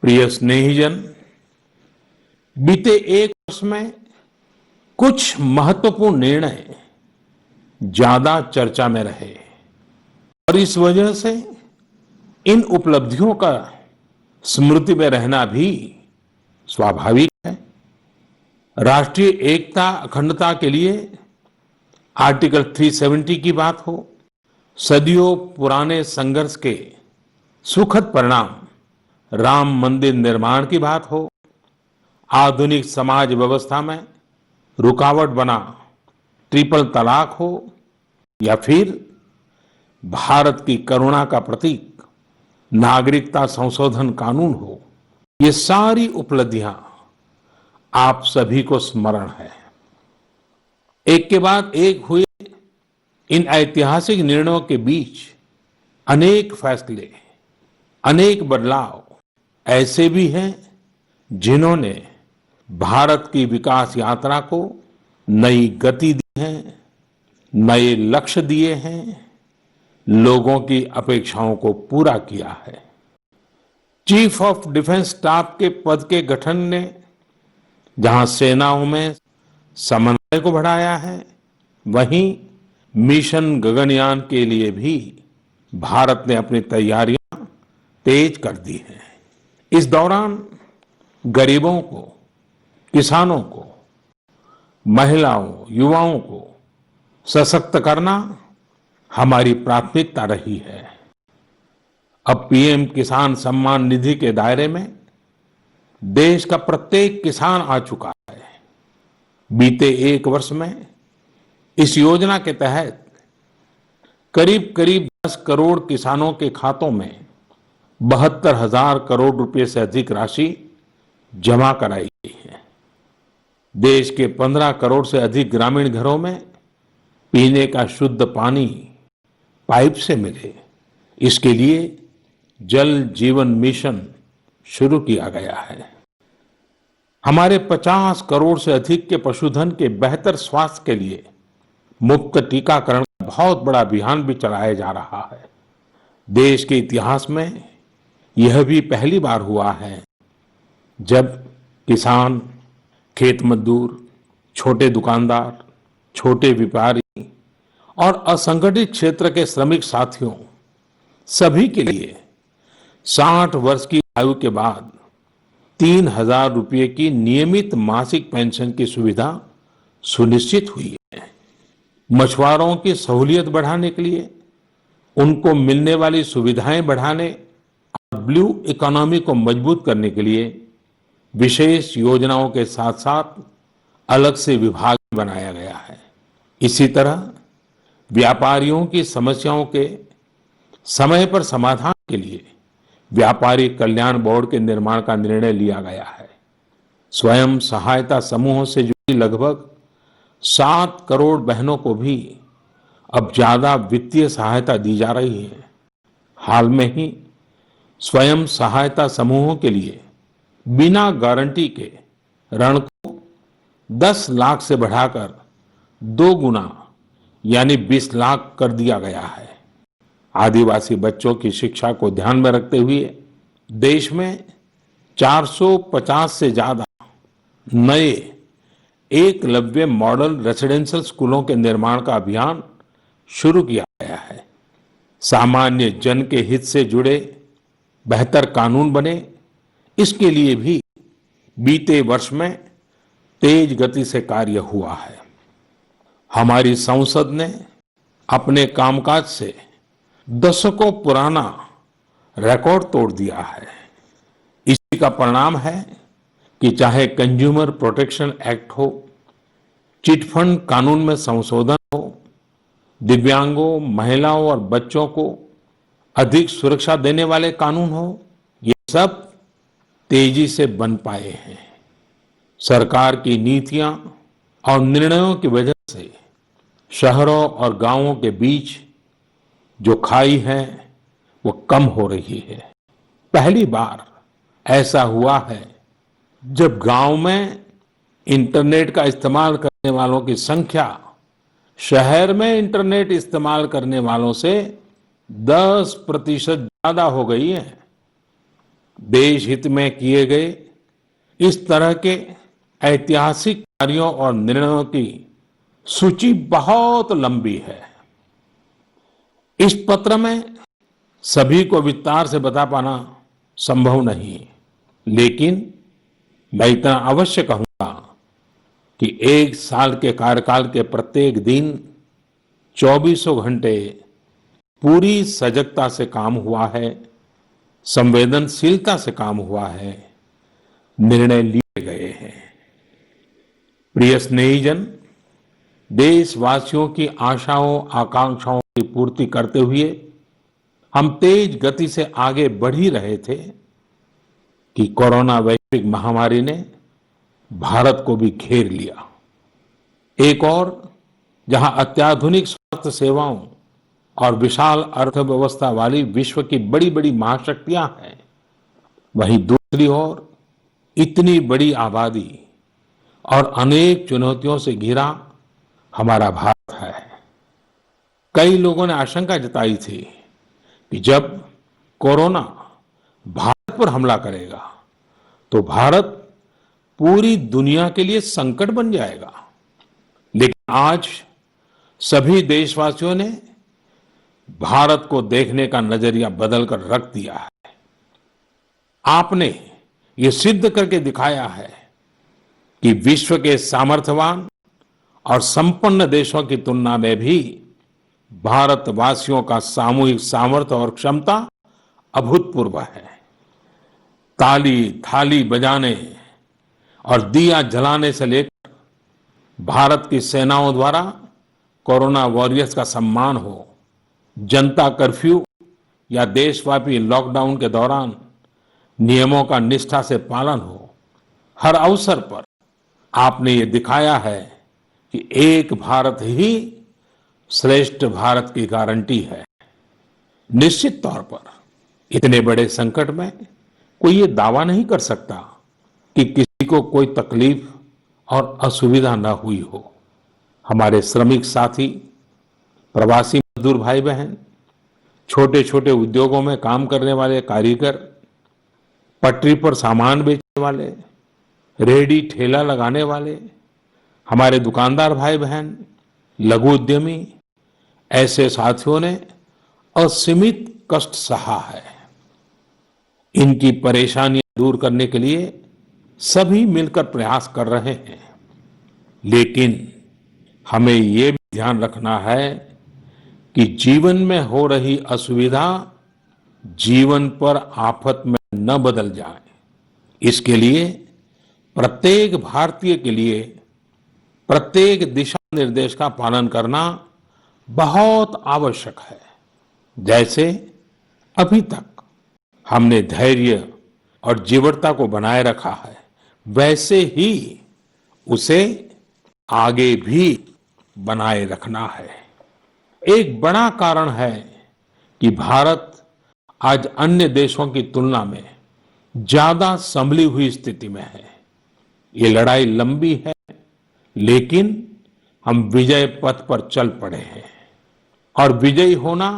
प्रिय स्नेहीजन, बीते एक वर्ष में कुछ महत्वपूर्ण निर्णय ज्यादा चर्चा में रहे और इस वजह से इन उपलब्धियों का स्मृति में रहना भी स्वाभाविक है। राष्ट्रीय एकता अखंडता के लिए आर्टिकल 370 की बात हो, सदियों पुराने संघर्ष के सुखद परिणाम राम मंदिर निर्माण की बात हो, आधुनिक समाज व्यवस्था में रुकावट बना ट्रिपल तलाक हो या फिर भारत की करुणा का प्रतीक नागरिकता संशोधन कानून हो, ये सारी उपलब्धियां आप सभी को स्मरण है। एक के बाद एक हुए इन ऐतिहासिक निर्णयों के बीच अनेक फैसले, अनेक बदलाव ऐसे भी हैं जिन्होंने भारत की विकास यात्रा को नई गति दी है, नए लक्ष्य दिए हैं, लोगों की अपेक्षाओं को पूरा किया है। चीफ ऑफ डिफेंस स्टाफ के पद के गठन ने जहां सेनाओं में समन्वय को बढ़ाया है, वहीं मिशन गगनयान के लिए भी भारत ने अपनी तैयारियां तेज कर दी हैं। इस दौरान गरीबों को, किसानों को, महिलाओं, युवाओं को सशक्त करना हमारी प्राथमिकता रही है। अब पीएम किसान सम्मान निधि के दायरे में देश का प्रत्येक किसान आ चुका है। बीते एक वर्ष में इस योजना के तहत करीब करीब 10 करोड़ किसानों के खातों में 72,000 करोड़ रुपए से अधिक राशि जमा कराई गई है। देश के 15 करोड़ से अधिक ग्रामीण घरों में पीने का शुद्ध पानी पाइप से मिले, इसके लिए जल जीवन मिशन शुरू किया गया है। हमारे 50 करोड़ से अधिक के पशुधन के बेहतर स्वास्थ्य के लिए मुफ्त टीकाकरण का बहुत बड़ा अभियान भी चलाया जा रहा है। देश के इतिहास में यह भी पहली बार हुआ है जब किसान, खेत मजदूर, छोटे दुकानदार, छोटे व्यापारी और असंगठित क्षेत्र के श्रमिक साथियों सभी के लिए 60 वर्ष की आयु के बाद 3,000 रुपये की नियमित मासिक पेंशन की सुविधा सुनिश्चित हुई है। मछुआरों की सहूलियत बढ़ाने के लिए, उनको मिलने वाली सुविधाएं बढ़ाने और ब्लू इकोनॉमी को मजबूत करने के लिए विशेष योजनाओं के साथ साथ अलग से विभाग बनाया गया है। इसी तरह व्यापारियों की समस्याओं के समय पर समाधान के लिए व्यापारी कल्याण बोर्ड के निर्माण का निर्णय लिया गया है। स्वयं सहायता समूहों से जुड़ी लगभग 7 करोड़ बहनों को भी अब ज्यादा वित्तीय सहायता दी जा रही है। हाल में ही स्वयं सहायता समूहों के लिए बिना गारंटी के ऋण को 10 लाख से बढ़ाकर 2 गुना यानी 20 लाख कर दिया गया है। आदिवासी बच्चों की शिक्षा को ध्यान में रखते हुए देश में 450 से ज्यादा नए एकलव्य मॉडल रेसिडेंशियल स्कूलों के निर्माण का अभियान शुरू किया गया है। सामान्य जन के हित से जुड़े बेहतर कानून बने, इसके लिए भी बीते वर्ष में तेज गति से कार्य हुआ है। हमारी संसद ने अपने कामकाज से दशकों पुराना रिकॉर्ड तोड़ दिया है। इसी का परिणाम है कि चाहे कंज्यूमर प्रोटेक्शन एक्ट हो, चिट फंड कानून में संशोधन हो, दिव्यांगों, महिलाओं और बच्चों को अधिक सुरक्षा देने वाले कानून हो, ये सब तेजी से बन पाए हैं। सरकार की नीतियां और निर्णयों की वजह से शहरों और गांवों के बीच जो खाई है वो कम हो रही है। पहली बार ऐसा हुआ है जब गांव में इंटरनेट का इस्तेमाल करने वालों की संख्या शहर में इंटरनेट इस्तेमाल करने वालों से 10% ज्यादा हो गई है। देश हित में किए गए इस तरह के ऐतिहासिक कार्यों और निर्णयों की सूची बहुत लंबी है। इस पत्र में सभी को विस्तार से बता पाना संभव नहीं, लेकिन मैं इतना अवश्य कहूंगा कि एक साल के कार्यकाल के प्रत्येक दिन चौबीसों घंटे पूरी सजगता से काम हुआ है, संवेदनशीलता से काम हुआ है, निर्णय लिए गए हैं। प्रिय स्नेहीजन, देशवासियों की आशाओं आकांक्षाओं की पूर्ति करते हुए हम तेज गति से आगे बढ़ ही रहे थे कि कोरोना वैश्विक महामारी ने भारत को भी घेर लिया। एक और जहां अत्याधुनिक स्वास्थ्य सेवाओं और विशाल अर्थव्यवस्था वाली विश्व की बड़ी बड़ी महाशक्तियां हैं, वहीं दूसरी ओर इतनी बड़ी आबादी और अनेक चुनौतियों से घिरा हमारा भारत है। कई लोगों ने आशंका जताई थी कि जब कोरोना भारत पर हमला करेगा तो भारत पूरी दुनिया के लिए संकट बन जाएगा। लेकिन आज सभी देशवासियों ने भारत को देखने का नजरिया बदलकर रख दिया है। आपने ये सिद्ध करके दिखाया है कि विश्व के सामर्थ्यवान और संपन्न देशों की तुलना में भी भारतवासियों का सामूहिक सामर्थ्य और क्षमता अभूतपूर्व है। ताली थाली बजाने और दिया जलाने से लेकर भारत की सेनाओं द्वारा कोरोना वॉरियर्स का सम्मान हो, जनता कर्फ्यू या देशव्यापी लॉकडाउन के दौरान नियमों का निष्ठा से पालन हो, हर अवसर पर आपने ये दिखाया है कि एक भारत ही श्रेष्ठ भारत की गारंटी है। निश्चित तौर पर इतने बड़े संकट में कोई ये दावा नहीं कर सकता कि किसी को कोई तकलीफ और असुविधा न हुई हो। हमारे श्रमिक साथी, प्रवासी मजदूर भाई बहन, छोटे छोटे उद्योगों में काम करने वाले कारीगर, पटरी पर सामान बेचने वाले, रेहड़ी ठेला लगाने वाले, हमारे दुकानदार भाई बहन, लघु उद्यमी, ऐसे साथियों ने असीमित कष्ट सहा है। इनकी परेशानियां दूर करने के लिए सभी मिलकर प्रयास कर रहे हैं, लेकिन हमें ये भी ध्यान रखना है कि जीवन में हो रही असुविधा जीवन पर आफत में न बदल जाए। इसके लिए प्रत्येक भारतीय के लिए प्रत्येक दिशा निर्देश का पालन करना बहुत आवश्यक है। जैसे अभी तक हमने धैर्य और जीवटता को बनाए रखा है, वैसे ही उसे आगे भी बनाए रखना है। एक बड़ा कारण है कि भारत आज अन्य देशों की तुलना में ज्यादा संभली हुई स्थिति में है। ये लड़ाई लंबी है, लेकिन हम विजय पथ पर चल पड़े हैं और विजयी होना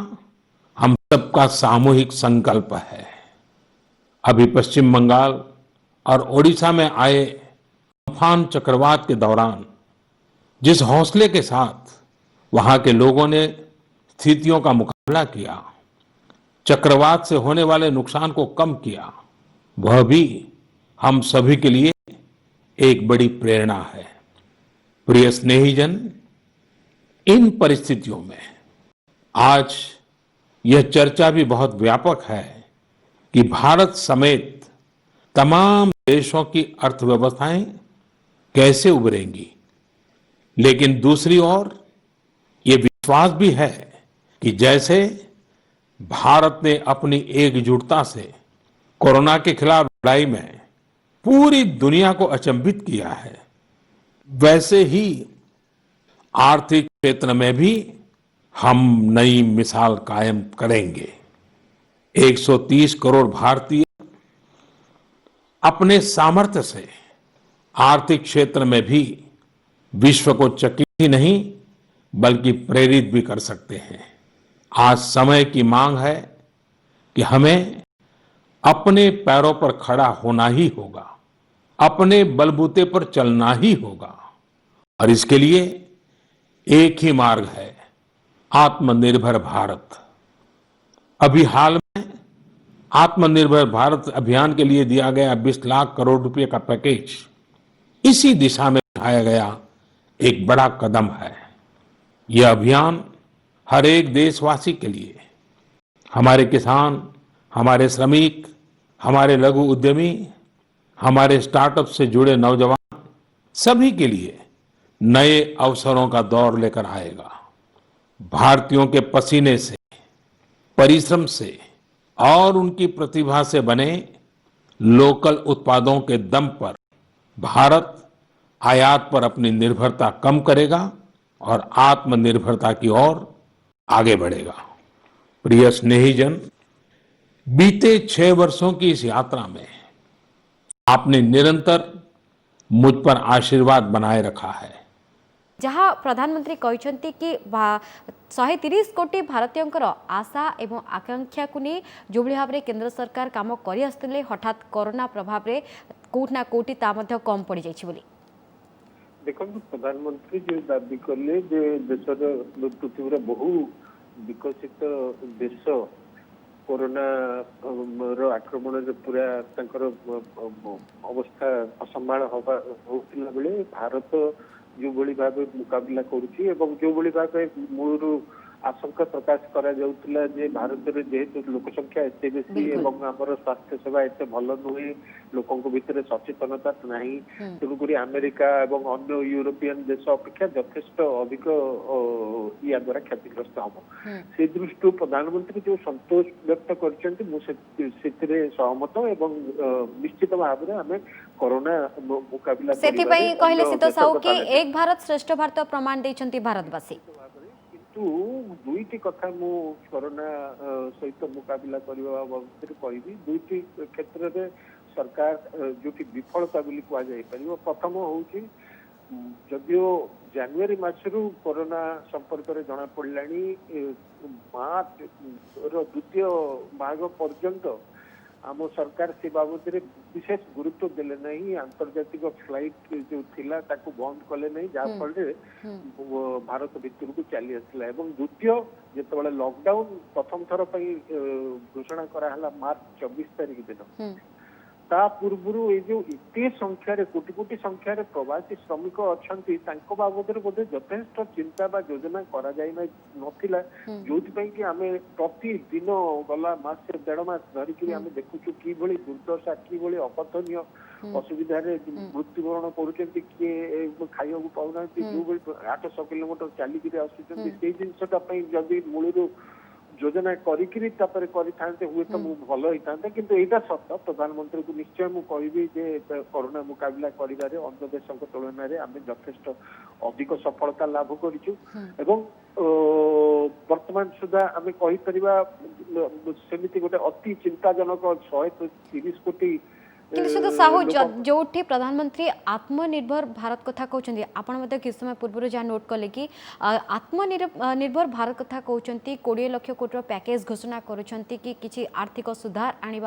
हम सबका सामूहिक संकल्प है। अभी पश्चिम बंगाल और ओडिशा में आए अम्फान चक्रवात के दौरान जिस हौसले के साथ वहां के लोगों ने स्थितियों का मुकाबला किया, चक्रवात से होने वाले नुकसान को कम किया, वह भी हम सभी के लिए एक बड़ी प्रेरणा है। प्रिय स्नेहीजन, इन परिस्थितियों में आज यह चर्चा भी बहुत व्यापक है कि भारत समेत तमाम देशों की अर्थव्यवस्थाएं कैसे उभरेंगी। लेकिन दूसरी ओर ये विश्वास भी है कि जैसे भारत ने अपनी एकजुटता से कोरोना के खिलाफ लड़ाई में पूरी दुनिया को अचंभित किया है, वैसे ही आर्थिक क्षेत्र में भी हम नई मिसाल कायम करेंगे। 130 करोड़ भारतीय अपने सामर्थ्य से आर्थिक क्षेत्र में भी विश्व को चकित ही नहीं बल्कि प्रेरित भी कर सकते हैं। आज समय की मांग है कि हमें अपने पैरों पर खड़ा होना ही होगा, अपने बलबूते पर चलना ही होगा। और इसके लिए एक ही मार्ग है, आत्मनिर्भर भारत। अभी हाल में आत्मनिर्भर भारत अभियान के लिए दिया गया 20 लाख करोड़ रुपए का पैकेज इसी दिशा में उठाया गया एक बड़ा कदम है। यह अभियान हर एक देशवासी के लिए, हमारे किसान, हमारे श्रमिक, हमारे लघु उद्यमी, हमारे स्टार्टअप से जुड़े नौजवान, सभी के लिए नए अवसरों का दौर लेकर आएगा। भारतीयों के पसीने से, परिश्रम से और उनकी प्रतिभा से बने लोकल उत्पादों के दम पर भारत आयात पर अपनी निर्भरता कम करेगा और आत्मनिर्भरता की ओर आगे बढ़ेगा। प्रिय स्नेहीजन, बीते 6 वर्षों की इस यात्रा में आपने निरंतर मुझ पर आशीर्वाद बनाए रखा है। जहाँ प्रधानमंत्री कहते कि 130 कोटी भारतीयों आशा एवं आकांक्षा को नहीं जो भाव में केंद्र सरकार काम कर हठात कोरोना प्रभाव में कोठना कोटी कम पड़ जाइए। देखो प्रधानमंत्री जो दाबी कले देशर पृथ्वी बहु विकसित देश कोरोना आक्रमण पूरा अवस्था असंभाल होता बेले भारत जो भाव मुकाबला करुच्ची जो भाव मूल आशंका प्रकाश करा जाउतला जे भारत रे जेहेतु लोक संख्या एते बेसी एवं हमर स्वास्थ्य सेवा एते भल नुहे लोकन को भितर सचेतनता नाही तेणुकरी अमेरिका एवं अन्य यूरोपियन देश अपेक्षा यथेष्ट अधिक या द्वारा क्षतिग्रस्त हम से दृष्टि प्रधानमंत्री जो संतोष व्यक्त करते सहमत एवं निश्चित भाव में आम कोरोना मुकाबला कहले सीता साहू कि एक भारत श्रेष्ठ भारत प्रमाण देछंती भारतवासी दुईटी कथा मु कोरोना सहित मुकाबला कही दुईटी क्षेत्र में सरकार जो विफलता बोली कह प्रथम हूँ जदियो जनवरी मासरू कोरोना संपर्क में जना पड़ा मार्च द्वितीय भाग पर्यंत आम सरकार से बाबद विशेष गुरुत्व देले नहीं आंतर्जातिक फ्लाइट जो थिला ताकू बंद कले नहीं जहाँफल भारत भितर को चली आसला एवं द्वितीय जिते लॉकडाउन प्रथम थर घोषणा कराला मार्च 24 तारीख दिन ता पूर्व ये जो इतने संख्यार कोटि कोटि संख्यार प्रवासी श्रमिक अच्छा बाबद बोधे यथेष्ट चिंता बा योजना करा जाई नथिला जो कि आम प्रतिदिन गला मास 1.5 मास धरिकी आम देखुचु कि दुर्दशा कि अपथनीय असुविधा मृत्युवरण करुँच किए खाइबा पाऊना जो 800 किलोमीटर चलिकी आसुच्च जदि मूल योजना करी हुए तो भल होता किंतु यहाँ सत प्रधानमंत्री को निश्चय मुझे कहबी कोरोना मुकाबला कर अन्य देशों तुलन में आम यथेष्ट अधिक सफलता लाभ करूँ वर्तमान सुधा आम कहीपर सेमती गोटे अति चिंताजनक 130 कोटी किंतु साहू जो प्रधानमंत्री आत्मनिर्भर भारत कथा कहते आपण किस समय पूर्व जहाँ नोट कले कि आत्मनिर्भर भारत कथा कहते 20 लाख कोटी पैकेज घोषणा करुँच कि किसी आर्थिक सुधार आने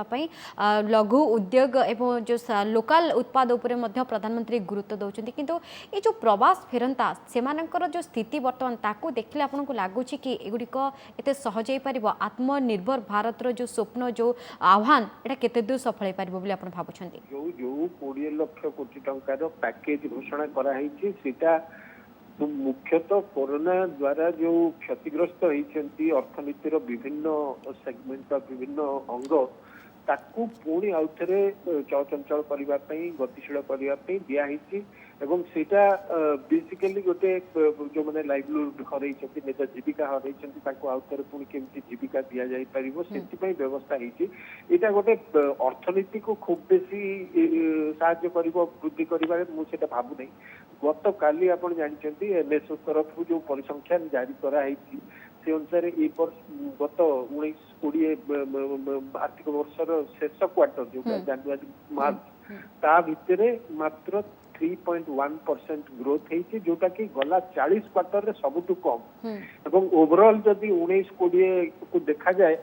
लघु उद्योग एवं जो लोकल उत्पाद उपरे प्रधानमंत्री गुरुत्व दौरान किंतु ये जो प्रवास फेरंता से जो स्थिति बर्तमान ताकू देखले आपन को लगुच कि एगुड़िक एत सहज हो पार आत्मनिर्भर भारत जो स्वप्न जो आह्वान एटा केते दूर सफल हो पार बोली आपण भाबु जो 20 लाख कोटी टंकार पैकेज घोषणा करा मुख्यतः कोरोना द्वारा जो क्षतिग्रस्त होती अर्थनीतिर विभिन्न सेगमेंट विभिन्न अंग ताकू पुणी आउ थे चलचंचल करने गतिशील करने दिखाई एवं सेटा बेसिकली गोटे जो मैंने लाइवलीहुड हर निज जीविका हर आउ थे पुणी केमती जीविका दि जापर से व्यवस्था होता गोटे अर्थनीति को खूब बेसी साहाय्य कर वृद्धि कर भावुना गत काली आप जानते एनएसओ तरफ जो परिसंख्यान जारी कराई से अनुसार गत 19-20 आर्थिक वर्षर शेष क्वार्टर जो जनवरी मार्च ता भितर मात्र 3.1% ग्रोथ है जोटा कि गला 40 क्वार्टर रे सबुठु कम एवं ओवरऑल जदि 19-20 को देखा जाए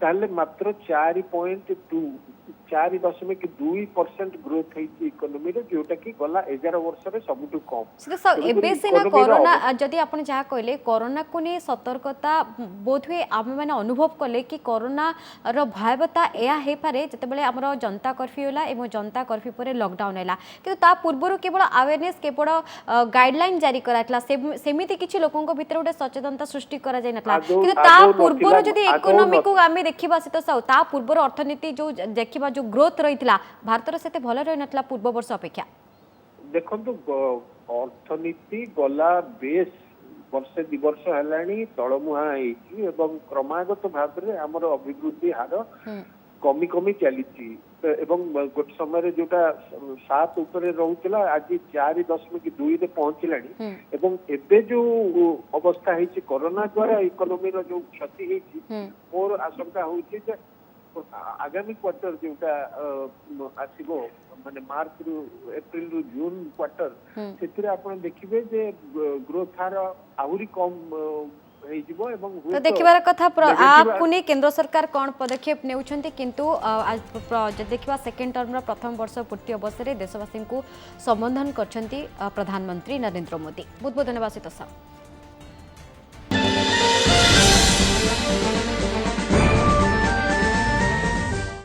ताहले मात्र 4.2% ग्रोथ होती इकोनॉमी रे जोटा कि गला 11 वर्ष रे सबुटु कम। सीधा सा तेणुकरि एबे सिना economy ର कोरोना जदि आपण जहाँ कहले कोरोना को नहीं सतर्कता बोध हुए आम मैंने अनुभव कले कि कोरोना रो भयावहता या हे पारे जतेबेले हमर जनता कर्फ्यू होला एवं जनता कर्फ्यू पर लॉकडाउन हैला किंतु ता पूर्वरु केवल अवेयरनेस केवल गाइडलाइन जारी कराइतला सेमिति किछि लोकन को भीतर उडे सचेतनता सृष्टि करा जाय नतला किंतु ता पूर्वरु जदि इकोनॉमी को आमे देखिबा सित साउ ता पूर्वरु अर्थनीति जो देखिबा जो ग्रोथ रहितला भारतर सेते भल रहि नतला पूर्व वर्ष अपेक्षा देखंतु अर्थनीति गला बेस वर्षे 2 वर्ष हेलाणी तळमुहा हेची एवं क्रमागत भाव रे हमर अभिवृद्धि हार कमी कमी चलीची एवं गोटे समय जोटा 7 ऊपर रहूला आज 4.2 रे पहुंचलानी एवं एबे जो अवस्था हेची कोरोना द्वारा इकोनॉमी रो जो क्षति हेची मोर आशंका होची जे आगामी क्वार्टर जोटा आसीबो माने मार्च रु एप्रिल रु जून क्वार्टर सेतिर आपण देखिबे जे ग्रोथ हार आहुरी कम तो देखिबार कथा आपको नहीं केंद्र सरकार कौन पदक्षेप नेउछंती किंतु देखिबा सेकेंड टर्म प्रथम वर्ष पूर्ति अवसर में देशवासी को संबोधन करछंती प्रधानमंत्री नरेंद्र मोदी। बहुत बहुत धन्यवाद सीता साहब।